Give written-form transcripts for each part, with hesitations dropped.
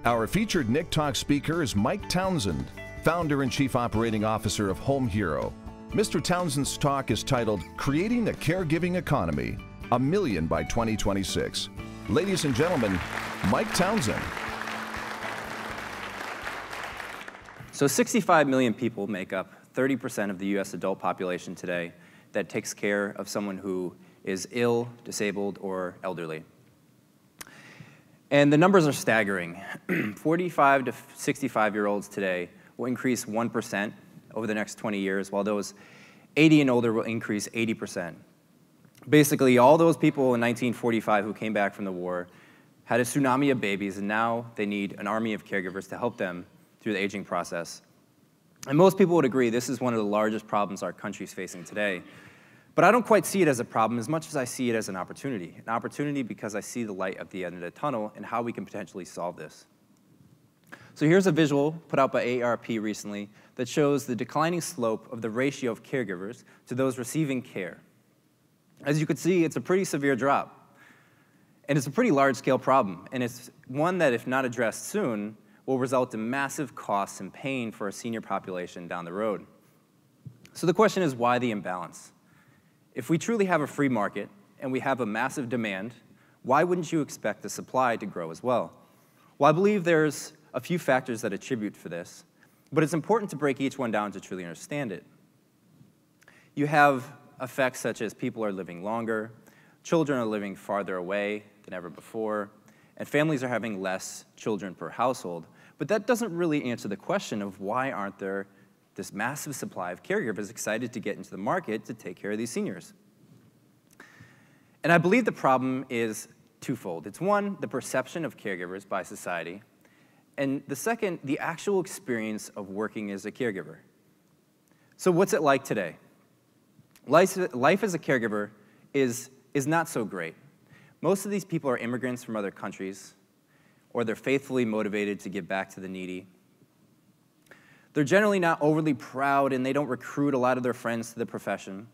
Our featured NIC Talk speaker is Mike Townsend, founder and chief operating officer of HomeHero. Mr. Townsend's talk is titled, Creating a Caregiving Economy, a Million by 2026. Ladies and gentlemen, Mike Townsend. So 65 million people make up 30% of the US adult population today that takes care of someone who is ill, disabled, or elderly. And the numbers are staggering. 45 to 65-year-olds today will increase 1% over the next 20 years, while those 80 and older will increase 80%. Basically, all those people in 1945 who came back from the war had a tsunami of babies, and now they need an army of caregivers to help them through the aging process. And most people would agree this is one of the largest problems our country is facing today. But I don't quite see it as a problem as much as I see it as an opportunity. An opportunity because I see the light at the end of the tunnel and how we can potentially solve this. So here's a visual put out by AARP recently that shows the declining slope of the ratio of caregivers to those receiving care. As you can see, it's a pretty severe drop. And it's a pretty large-scale problem. And it's one that, if not addressed soon, will result in massive costs and pain for a senior population down the road. So the question is, why the imbalance? If we truly have a free market and we have a massive demand, why wouldn't you expect the supply to grow as well? Well, I believe there's a few factors that attribute for this, but it's important to break each one down to truly understand it. You have effects such as people are living longer, children are living farther away than ever before, and families are having less children per household. But that doesn't really answer the question of why aren't there this massive supply of caregivers excited to get into the market to take care of these seniors. And I believe the problem is twofold. It's one, the perception of caregivers by society, and the second, the actual experience of working as a caregiver. So what's it like today? Life as a caregiver is not so great. Most of these people are immigrants from other countries, or they're faithfully motivated to give back to the needy. They're generally not overly proud, and they don't recruit a lot of their friends to the profession.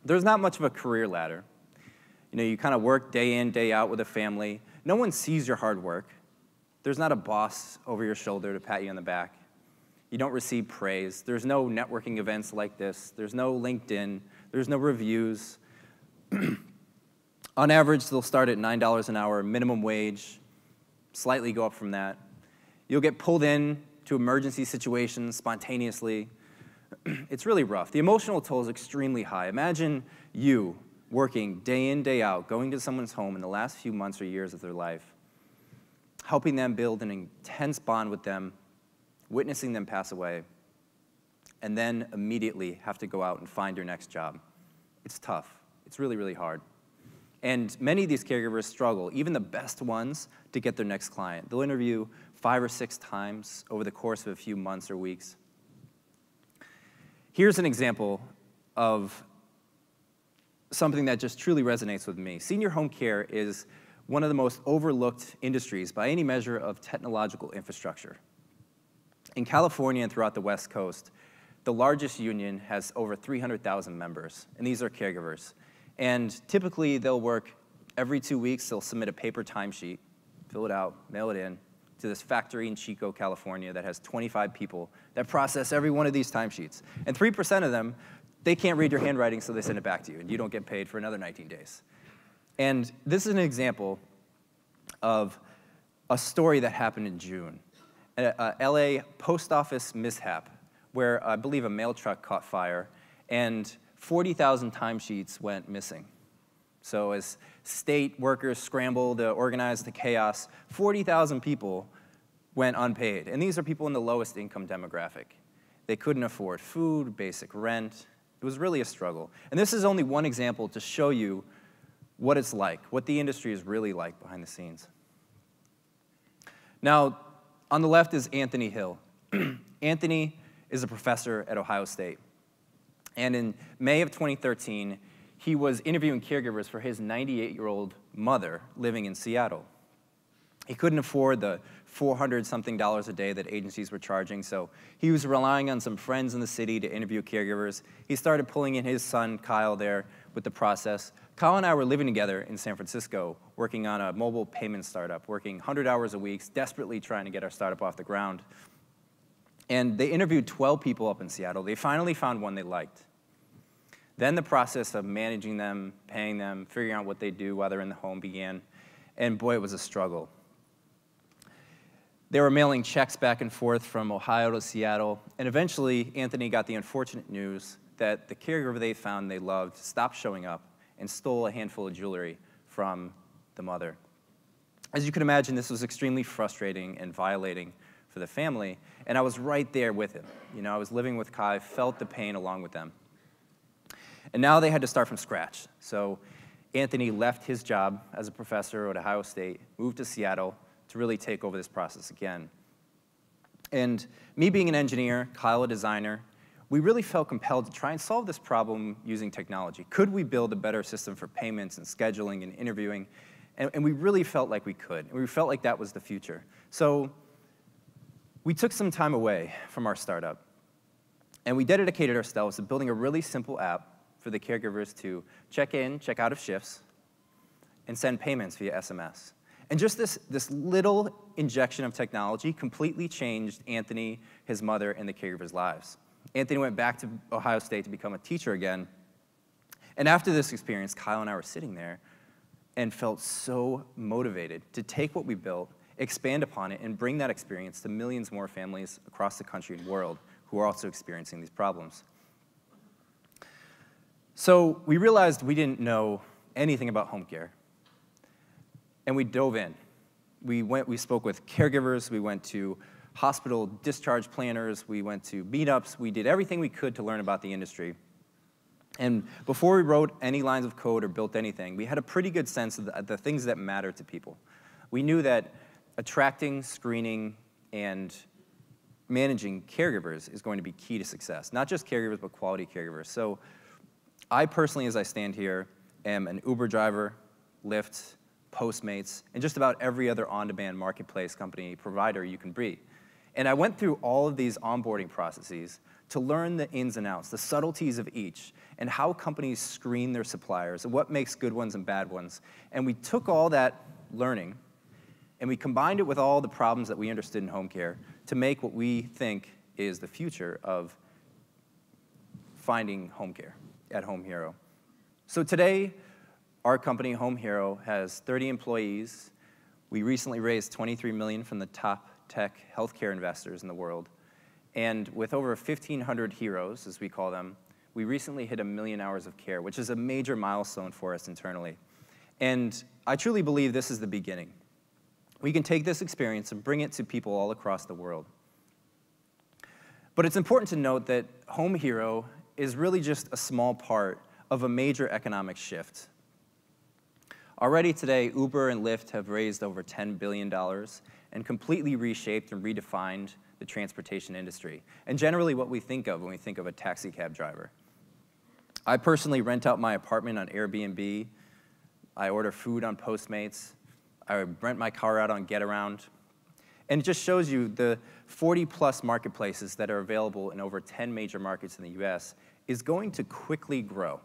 There's not much of a career ladder. You kind of work day in, day out with a family. No one sees your hard work. There's not a boss over your shoulder to pat you on the back. You don't receive praise. There's no networking events like this. There's no LinkedIn. There's no reviews. On average, they'll start at $9 an hour, minimum wage, slightly go up from that. You'll get pulled in to emergency situations spontaneously. It's really rough. The emotional toll is extremely high. Imagine you working day in, day out, going to someone's home in the last few months or years of their life, helping them build an intense bond with them, witnessing them pass away, and then immediately have to go out and find your next job. It's tough. It's really, really hard. And many of these caregivers struggle, even the best ones, to get their next client. They'll interview 5 or 6 times over the course of a few months or weeks. Here's an example of something that just truly resonates with me. Senior home care is one of the most overlooked industries by any measure of technological infrastructure. In California and throughout the West Coast, the largest union has over 300,000 members, and these are caregivers. And typically, they'll work every 2 weeks. They'll submit a paper timesheet, fill it out, mail it in to this factory in Chico, California that has 25 people that process every one of these timesheets. And 3% of them, they can't read your handwriting, so they send it back to you, and you don't get paid for another 19 days. And this is an example of a story that happened in June. A LA post office mishap where I believe a mail truck caught fire, and 40,000 timesheets went missing. So as state workers scrambled to organize the chaos, 40,000 people went unpaid. And these are people in the lowest income demographic. They couldn't afford food, basic rent. It was really a struggle. And this is only one example to show you what it's like, what the industry is really like behind the scenes. Now, on the left is Anthony Hill. Anthony is a professor at Ohio State. And in May of 2013, he was interviewing caregivers for his 98-year-old mother living in Seattle. He couldn't afford the $400-something a day that agencies were charging, so he was relying on some friends in the city to interview caregivers. He started pulling in his son, Kyle, there with the process. Kyle and I were living together in San Francisco, working on a mobile payment startup, working 100 hours a week, desperately trying to get our startup off the ground. And they interviewed 12 people up in Seattle. They finally found one they liked. Then the process of managing them, paying them, figuring out what they do while they're in the home began. And boy, it was a struggle. They were mailing checks back and forth from Ohio to Seattle, and eventually Anthony got the unfortunate news that the caregiver they found they loved stopped showing up and stole a handful of jewelry from the mother. As you can imagine, this was extremely frustrating and violating for the family, and I was right there with him. You know, I was living with Kai, felt the pain along with them. And now they had to start from scratch. So Anthony left his job as a professor at Ohio State, moved to Seattle, to really take over this process again. And me being an engineer, Kyle a designer, we really felt compelled to try and solve this problem using technology. Could we build a better system for payments and scheduling and interviewing? And we really felt like we could. And we felt like that was the future. So we took some time away from our startup, and we dedicated ourselves to building a really simple app for the caregivers to check in, check out of shifts, and send payments via SMS. And just this little injection of technology completely changed Anthony, his mother, and the caregivers' lives. Anthony went back to Ohio State to become a teacher again. And after this experience, Kyle and I were sitting there and felt so motivated to take what we built, expand upon it, and bring that experience to millions more families across the country and world who are also experiencing these problems. So we realized we didn't know anything about home care. And we dove in. We spoke with caregivers, we went to hospital discharge planners, we went to meetups, we did everything we could to learn about the industry. And before we wrote any lines of code or built anything, we had a pretty good sense of the things that matter to people. We knew that attracting, screening, and managing caregivers is going to be key to success. Not just caregivers, but quality caregivers. So I personally, as I stand here, am an Uber driver, Lyft, Postmates, and just about every other on-demand marketplace company provider you can be. And I went through all of these onboarding processes to learn the ins and outs, the subtleties of each, and how companies screen their suppliers, and what makes good ones and bad ones. And we took all that learning, and we combined it with all the problems that we understood in home care to make what we think is the future of finding home care at HomeHero. So today, our company, HomeHero, has 30 employees. We recently raised $23 million from the top tech healthcare investors in the world. And with over 1,500 heroes, as we call them, we recently hit 1 million hours of care, which is a major milestone for us internally. And I truly believe this is the beginning. We can take this experience and bring it to people all across the world. But it's important to note that HomeHero is really just a small part of a major economic shift. Already today, Uber and Lyft have raised over $10 billion and completely reshaped and redefined the transportation industry, and generally what we think of when we think of a taxi cab driver. I personally rent out my apartment on Airbnb. I order food on Postmates. I rent my car out on GetAround. And it just shows you the 40-plus marketplaces that are available in over 10 major markets in the US is going to quickly grow.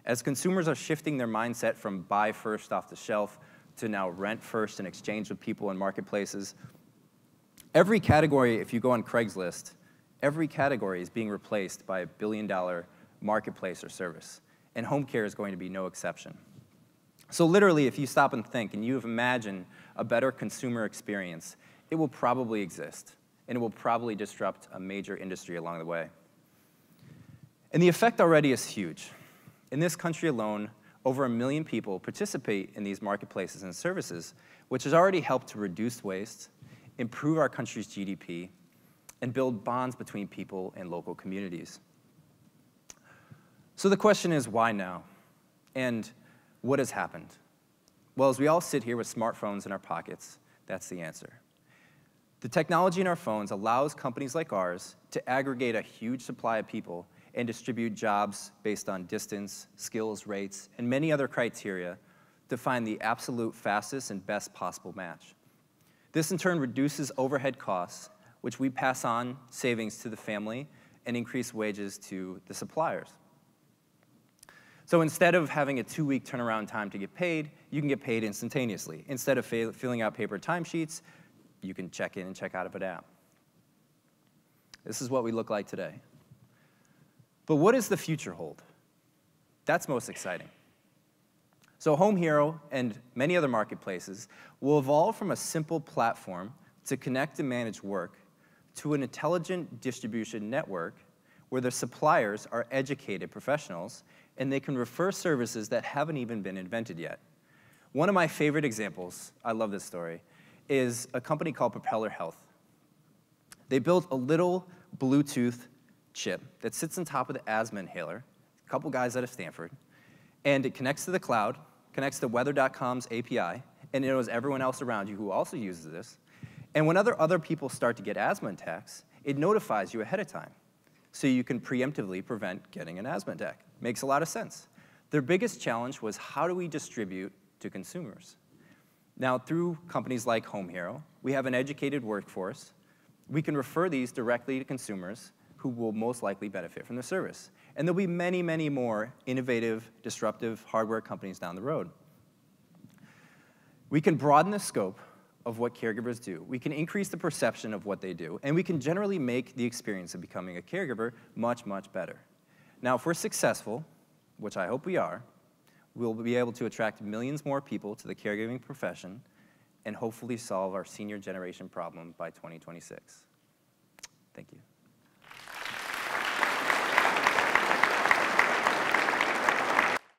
As consumers are shifting their mindset from buy first off the shelf to now rent first and exchange with people in marketplaces, every category, if you go on Craigslist, every category is being replaced by a billion-dollar marketplace or service. And home care is going to be no exception. So literally, if you stop and think and you imagine a better consumer experience, it will probably exist, and it will probably disrupt a major industry along the way. And the effect already is huge. In this country alone, over 1 million people participate in these marketplaces and services, which has already helped to reduce waste, improve our country's GDP, and build bonds between people and local communities. So the question is, why now? And what has happened? Well, as we all sit here with smartphones in our pockets, that's the answer. The technology in our phones allows companies like ours to aggregate a huge supply of people and distribute jobs based on distance, skills, rates, and many other criteria to find the absolute fastest and best possible match. This in turn reduces overhead costs, which we pass on savings to the family and increase wages to the suppliers. So instead of having a 2-week turnaround time to get paid, you can get paid instantaneously. Instead of filling out paper timesheets, you can check in and check out of an app. This is what we look like today. But what does the future hold? That's most exciting. So HomeHero and many other marketplaces will evolve from a simple platform to connect and manage work to an intelligent distribution network where the suppliers are educated professionals and they can refer services that haven't even been invented yet. One of my favorite examples, I love this story, is a company called Propeller Health. They built a little Bluetooth chip that sits on top of the asthma inhaler, a couple guys out of Stanford, and it connects to the cloud, connects to weather.com's API, and it knows everyone else around you who also uses this. And when other people start to get asthma attacks, it notifies you ahead of time, so you can preemptively prevent getting an asthma attack. Makes a lot of sense. Their biggest challenge was how do we distribute to consumers? Now, through companies like HomeHero, we have an educated workforce. We can refer these directly to consumers who will most likely benefit from the service. And there'll be many, many more innovative, disruptive hardware companies down the road. We can broaden the scope of what caregivers do. We can increase the perception of what they do, and we can generally make the experience of becoming a caregiver much, much better. Now, if we're successful, which I hope we are, we'll be able to attract millions more people to the caregiving profession and hopefully solve our senior generation problem by 2026. Thank you.